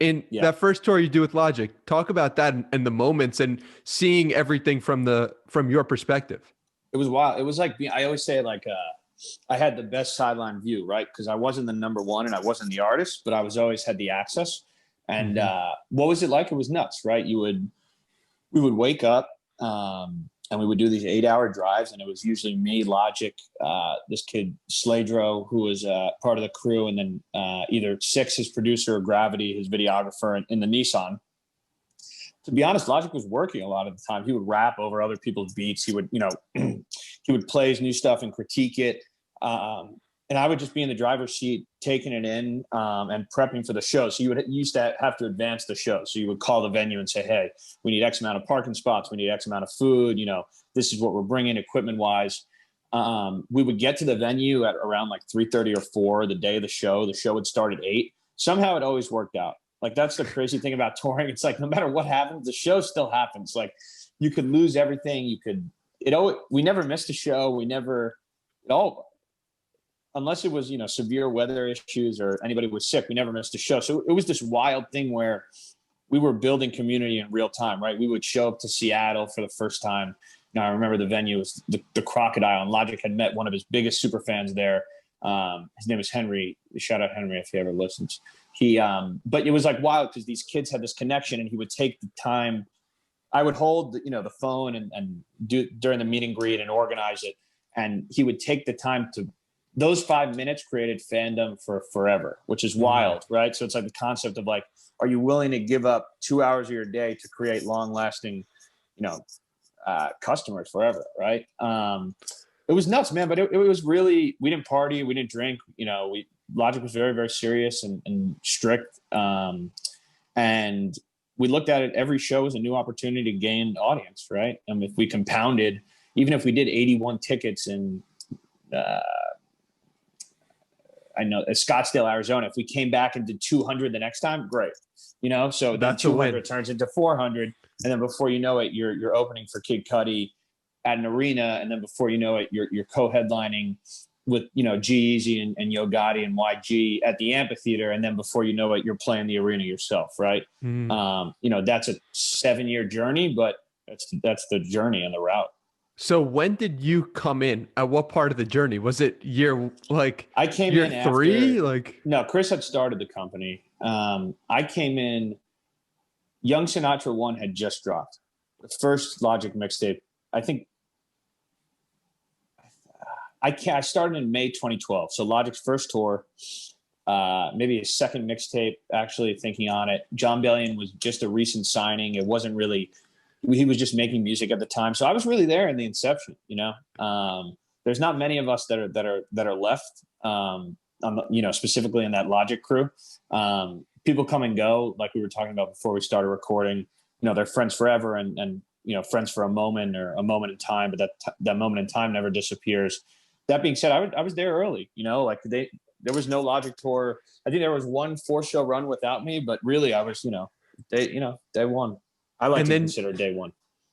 In Yeah. that first tour you do with Logic, talk about that and the moments and seeing everything from your perspective. It was wild. It was like, I always say, like, I had the best sideline view, right? Because I wasn't the number one and I wasn't the artist, but I was always had the access. And Mm-hmm. what was it like? It was nuts, right? We would wake up, and we would do these 8-hour drives, and it was usually me, Logic, this kid Sladro, who was part of the crew, and then either Six, his producer, or Gravity, his videographer, in the Nissan. To be honest, Logic was working a lot of the time. He would rap over other people's beats. He would, he would play his new stuff and critique it. And I would just be in the driver's seat, taking it in, and prepping for the show. So you used to have to advance the show. So you would call the venue and say, hey, we need X amount of parking spots. We need X amount of food. This is what we're bringing equipment wise. We would get to the venue at around like 3:30 or 4 the day of the show. The show would start at 8. Somehow it always worked out. Like, that's the crazy thing about touring. It's like, no matter what happens, the show still happens. Like, you could lose everything. We never missed a show. We never, unless it was, severe weather issues or anybody was sick, we never missed a show. So it was this wild thing where we were building community in real time, right? We would show up to Seattle for the first time. I remember the venue was the Crocodile, and Logic had met one of his biggest super fans there. His name is Henry. Shout out Henry if he ever listens. But it was like wild because these kids had this connection, and he would take the time. I would hold, the phone and do during the meet and greet and organize it. And he would take the time to, those 5 minutes created fandom for forever, which is wild, right? So it's like the concept of like, are you willing to give up 2 hours of your day to create long lasting, customers forever, right? It was nuts, man. But it was really, we didn't party, we didn't drink. Logic was very, very serious and strict. And we looked at it, every show as a new opportunity to gain audience, right? And if we compounded, even if we did 81 tickets in, Scottsdale, Arizona, if we came back and did 200 the next time, great. So then That's a win. 200 turns into 400. And then before you know it, you're opening for Kid Cudi at an arena. And then before you know it, you're co-headlining with, G-Eazy and Yo Gotti and YG at the amphitheater. And then before you know it, you're playing the arena yourself, right? That's a 7-year journey, but that's the journey and the route. So when did you come in? At what part of the journey? Was it I came year in 3? After, no, Chris had started the company. I came in, Young Sinatra 1 had just dropped. The first Logic mixtape, I think. I started in May 2012. So Logic's first tour, maybe his second mixtape, actually thinking on it. John Bellion was just a recent signing. It wasn't really, he was just making music at the time. So I was really there in the inception, there's not many of us that are left, specifically in that Logic crew. People come and go, like we were talking about before we started recording, they're friends forever and friends for a moment or a moment in time, but that moment in time never disappears. That being said, I was there early, there was no Logic tour. I think there was one 4-show run without me, but really I was, day one. I like to consider day one.